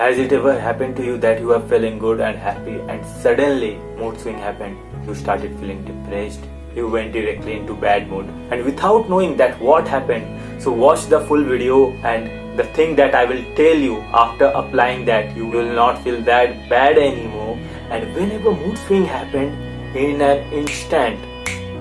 Has it ever happened to you that you are feeling good and happy and suddenly mood swing happened? You started feeling depressed. You went directly into bad mood and without knowing that what happened. So watch the full video, and the thing that I will tell you, after applying that, you will not feel that bad anymore. And whenever mood swing happened, in an instant,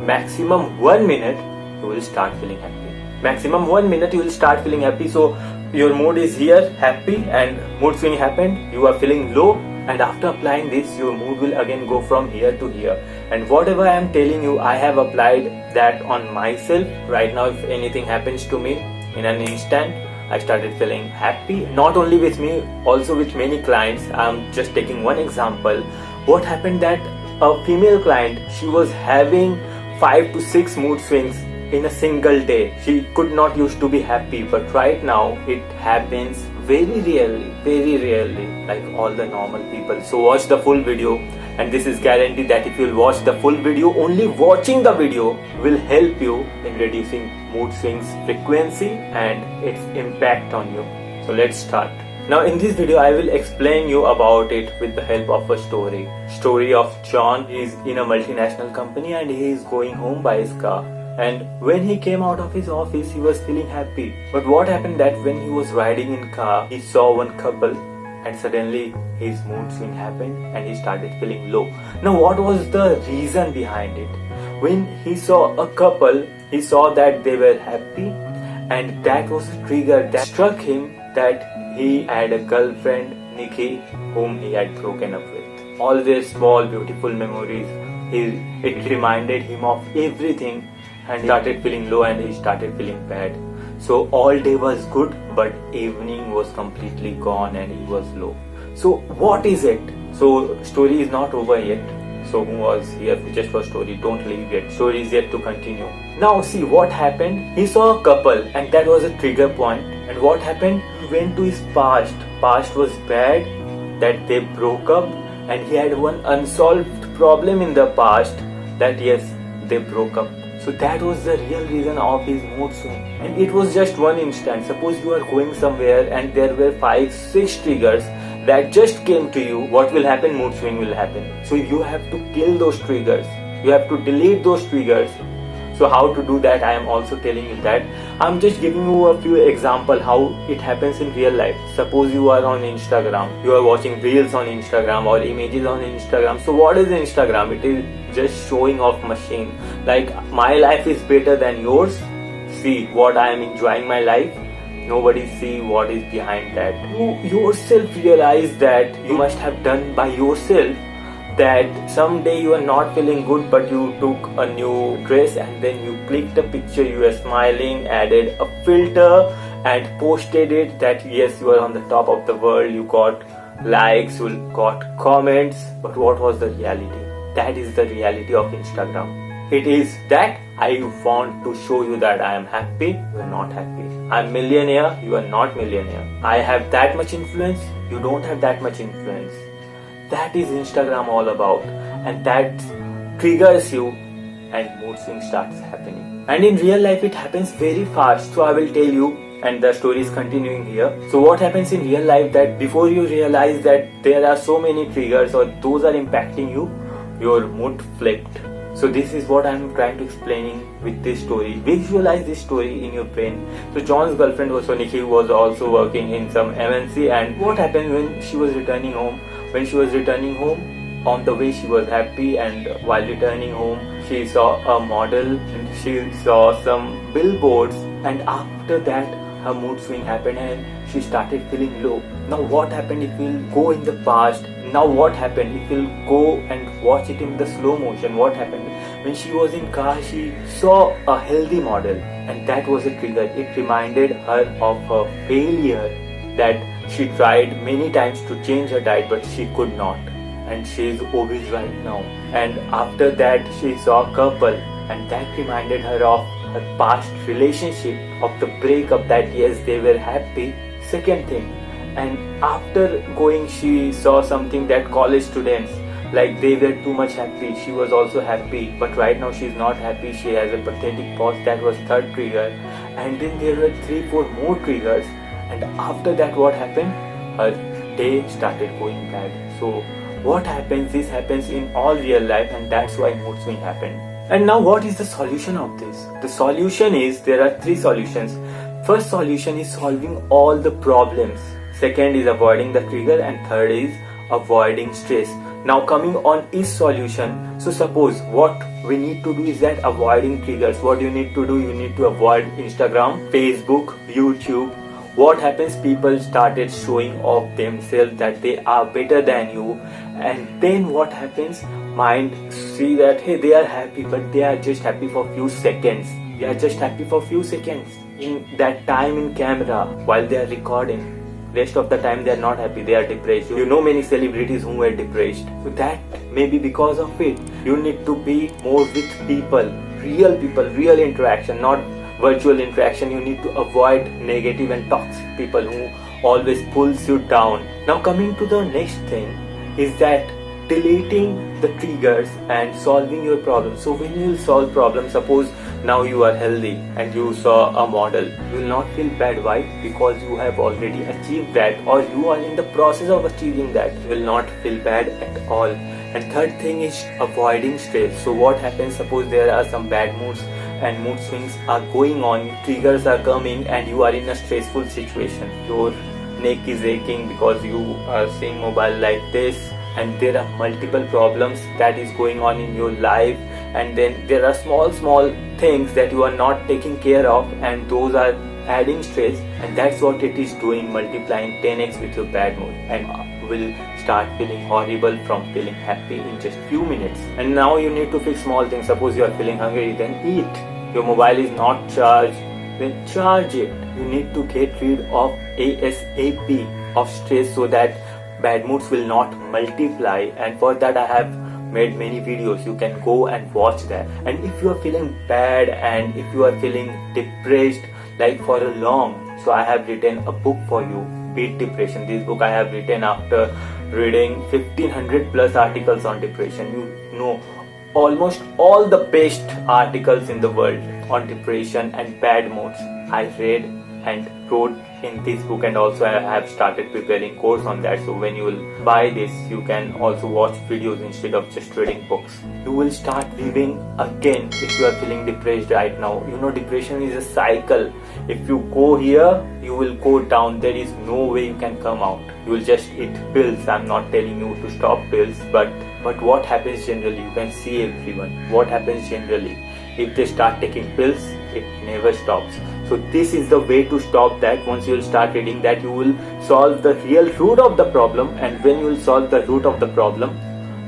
maximum 1 minute, you will start feeling happy. Maximum 1 minute you will start feeling happy. So your mood is here happy and mood swing happened, you are feeling low, and after applying this your mood will again go from here to here. And whatever I am telling you, I have applied that on myself. Right now if anything happens to me, in an instant I started feeling happy. Not only with me, also with many clients. I am just taking one example. What happened that a female client, she was having 5 to 6 mood swings in a single day. She could not used to be happy, but right now it happens very rarely, like all the normal people. So watch the full video, and this is guaranteed that if you'll watch the full video, only watching the video will help you in reducing mood swings frequency and its impact on you. So let's start. Now in this video I will explain you about it with the help of a story of John. He is in a multinational company and he is going home by his car. And when he came out of his office, he was feeling happy. But what happened that when he was riding in car, he saw one couple and suddenly his mood swing happened and he started feeling low. Now what was the reason behind it? When he saw a couple, he saw that they were happy, and that was a trigger that struck him that he had a girlfriend, Nikki, whom he had broken up with. All their small beautiful memories, it reminded him of everything, and he started feeling low and he started feeling bad. So all day was good, but evening was completely gone and he was low. So what is it? So story is not over yet. So who was here just for story? Don't leave yet. Story is yet to continue. Now see what happened. He saw a couple and that was a trigger point. And what happened? He went to his past. Past was bad, that they broke up, and he had one unsolved problem in the past, that yes, they broke up. So that was the real reason of his mood swing. And it was just one instant. Suppose you are going somewhere and there were 5-6 triggers that just came to you. What will happen? Mood swing will happen. So you have to kill those triggers. You have to delete those triggers. So how to do that, I am also telling you that. I'm just giving you a few examples how it happens in real life. Suppose you are on Instagram, you are watching reels on Instagram or images on Instagram. So what is Instagram? It is just showing off machine. Like my life is better than yours. See what I am enjoying my life. Nobody see what is behind that. You yourself realize that you must have done by yourself, that someday you are not feeling good but you took a new dress and then you clicked a picture, you are smiling, added a filter and posted it that yes, you are on the top of the world, you got likes, you got comments. But what was the reality? That is the reality of Instagram. It is that I want to show you that I am happy, you are not happy. I am millionaire, you are not millionaire. I have that much influence, you don't have that much influence. That is Instagram all about, and that triggers you and mood swing starts happening. And in real life it happens very fast. So I will tell you, and the story is continuing here. So what happens in real life, that before you realize that there are so many triggers or those are impacting you, your mood flipped. So this is what I am trying to explaining with this story. Visualize this story in your brain. So John's girlfriend was Nikki, who was also working in some MNC, and what happened when she was returning home? When she was returning home, on the way she was happy, and while returning home she saw a model and she saw some billboards, and after that her mood swing happened and she started feeling low. Now what happened if we'll go in the past? Now what happened if we'll go and watch it in the slow motion? What happened? When she was in car, she saw a healthy model, and that was a trigger. It reminded her of her failure, that she tried many times to change her diet but she could not, and she is obese right now. And after that she saw a couple, and that reminded her of her past relationship, of the breakup, that yes, they were happy. Second thing, and after going she saw something that college students, like they were too much happy, she was also happy, but right now she is not happy, she has a pathetic pause. That was third trigger. And then there were 3-4 more triggers, and after that what happened? Her day started going bad. So what happens? This happens in all real life, and that's why mood swing happened. And now what is the solution of this? The solution is, there are 3 solutions. First solution is solving all the problems. Second is avoiding the trigger, and third is avoiding stress. Now coming on each solution. So suppose what we need to do is that avoiding triggers. What you need to do? You need to avoid Instagram, Facebook, YouTube. What happens? People started showing off themselves that they are better than you, and then what happens? Mind see that hey, they are happy, but they are just happy for few seconds. They are just happy for few seconds in that time in camera while they are recording. Rest of the time they are not happy, they are depressed. You know many celebrities who were depressed. So that may be because of it. You need to be more with people, real interaction, not virtual interaction. You need to avoid negative and toxic people who always pulls you down. Now coming to the next thing is that deleting the triggers and solving your problem. So when you solve problems, suppose now you are healthy and you saw a model, you will not feel bad. Why? Because you have already achieved that, or you are in the process of achieving that. You will not feel bad at all. And third thing is avoiding stress. So what happens? Suppose there are some bad moods and mood swings are going on, triggers are coming, and you are in a stressful situation. Your neck is aching because you are seeing mobile like this, and there are multiple problems that is going on in your life, and then there are small things that you are not taking care of, and those are adding stress, and that's what it is doing, multiplying 10x with your bad mood, and will start feeling horrible from feeling happy in just few minutes. And now you need to fix small things. Suppose you are feeling hungry, then eat. Your mobile is not charged, then charge it. You need to get rid of ASAP of stress so that bad moods will not multiply, and for that I have made many videos. You can go and watch that. And if you are feeling bad and if you are feeling depressed like for a long, so I have written a book for you, Beat Depression. This book I have written after reading 1500 plus articles on depression. You know almost all the best articles in the world on depression and bad moods I read and wrote in this book, and also I have started preparing course on that. So when you will buy this, you can also watch videos instead of just reading books. You will start living again if you are feeling depressed right now. You know depression is a cycle. If you go here, you will go down. There is no way you can come out. You will just eat pills. I'm not telling you to stop pills, but what happens generally? You can see everyone. What happens generally? If they start taking pills, it never stops. So this is the way to stop that. Once you will start reading that, you will solve the real root of the problem, and when you will solve the root of the problem,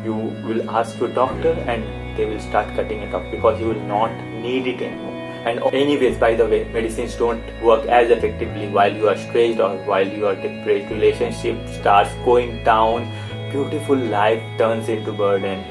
you will ask your doctor and they will start cutting it off because you will not need it anymore. And anyways, by the way, medicines don't work as effectively while you are stressed or while you are depressed. Relationship starts going down, beautiful life turns into burden.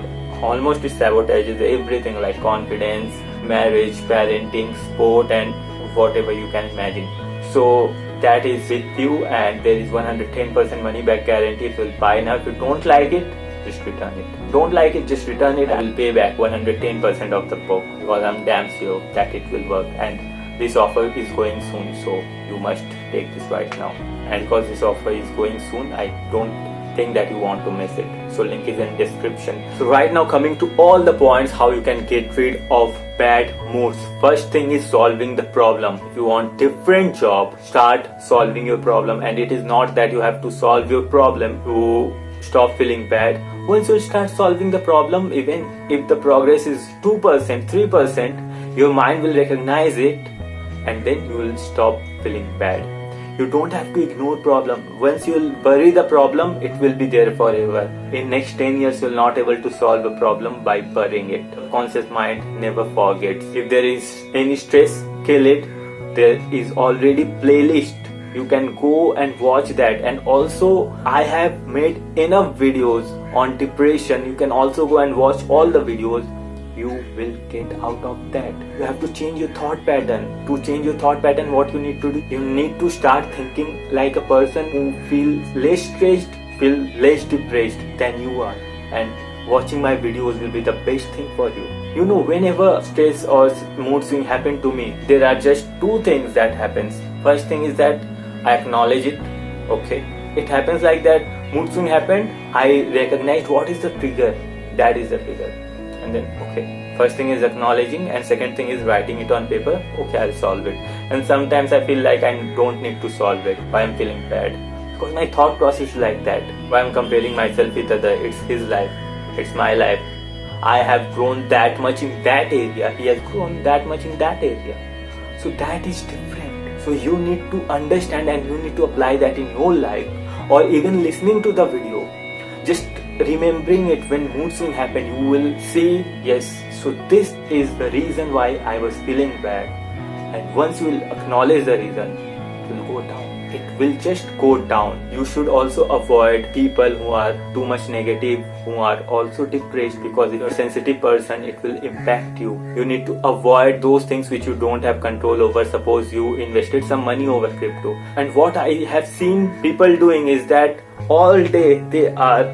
Almost it sabotages everything like confidence, marriage, parenting, sport, and whatever you can imagine. So that is with you, and there is 110% money back guarantee. If you will buy now, if you don't like it, just return it. Don't like it, just return it. I will pay back 110% of the book because I'm damn sure that it will work. And this offer is going soon, so you must take this right now. And because this offer is going soon, I don't think that you want to miss it. So link is in description. So right now, coming to all the points how you can get rid of bad moods. First thing is solving the problem. If you want different job, start solving your problem. And it is not that you have to solve your problem to stop feeling bad. Once you start solving the problem, even if the progress is 2%, 3%, your mind will recognize it, and then you will stop feeling bad. You don't have to ignore problem. Once you will bury the problem, it will be there forever. In next 10 years, you will not able to solve a problem by burying it. Conscious mind never forgets. If there is any stress, kill it. There is already playlist. You can go and watch that. And also, I have made enough videos on depression. You can also go and watch all the videos. You will get out of that. You have to change your thought pattern. To change your thought pattern, what you need to do? You need to start thinking like a person who feels less stressed, feel less depressed than you are. And watching my videos will be the best thing for you. You know, whenever stress or mood swing happen to me, there are just two things that happens. First thing is that I acknowledge it. Okay, it happens like that, mood swing happened, I recognized what is the trigger, that is the trigger, and then okay, first thing is acknowledging and second thing is writing it on paper, okay, I'll solve it. And sometimes I feel like I don't need to solve it, why I'm feeling bad, because my thought process is like that, why I'm comparing myself with other, it's his life, it's my life, I have grown that much in that area, he has grown that much in that area, so that is different. So you need to understand and you need to apply that in your life, or even listening to the video, just remembering it when mood swing happen, you will see, yes, so this is the reason why I was feeling bad. And once you will acknowledge the reason, it will go down. It will just go down. You should also avoid people who are too much negative, who are also depressed, because if you're a sensitive person, it will impact you. You need to avoid those things which you don't have control over. Suppose you invested some money over crypto, and what I have seen people doing is that all day they are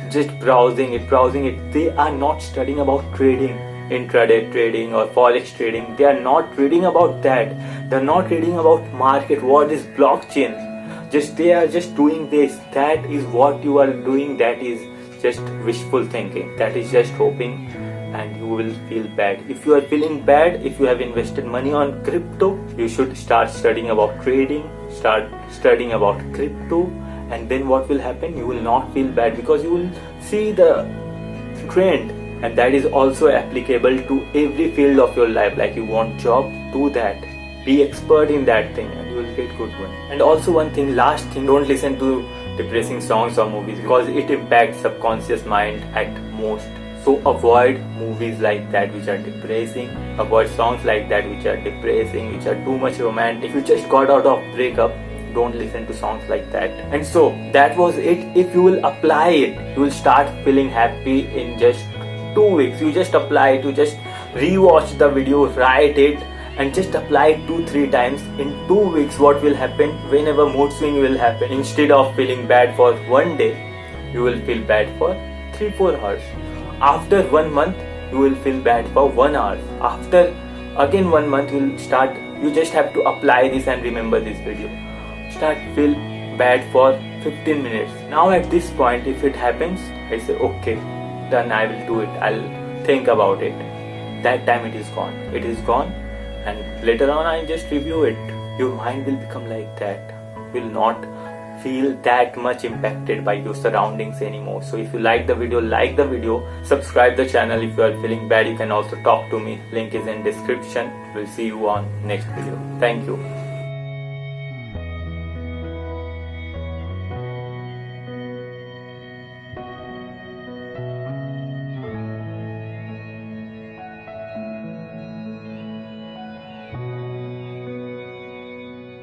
just browsing it. They are not studying about trading, intraday trading or forex trading. They are not reading about that. They're not reading about market, what is blockchain. They are just doing this. That is what you are doing. That is just wishful thinking. That is just hoping, and you will feel bad. If you are feeling bad, if you have invested money on crypto, you should start studying about trading, start studying about crypto, and then what will happen? You will not feel bad because you will see the trend. And that is also applicable to every field of your life. Like you want job, do that, be expert in that thing, and you will get good one. And also one thing, last thing, don't listen to depressing songs or movies because it impacts subconscious mind at most. So avoid movies like that which are depressing, avoid songs like that which are depressing, which are too much romantic. If you just got out of breakup, don't listen to songs like that. And so that was it. If you will apply it, you will start feeling happy in just 2 weeks. You just apply it, you just rewatch the video, write it, and just apply it 2-3 times. In 2 weeks, what will happen? Whenever mood swing will happen, instead of feeling bad for 1 day, you will feel bad for 3-4 hours. After 1 month, you will feel bad for 1 hour. After again 1 month, you just have to apply this and remember this video. Start feel bad for 15 minutes. Now at this point, if it happens, I say okay, then I will do it, I'll think about it. That time it is gone. It is gone, and later on I just review it. Your mind will become like that. You will not feel that much impacted by your surroundings anymore. So if you like the video, subscribe the channel. If you are feeling bad, you can also talk to me. Link is in description. We'll see you on next video. Thank you.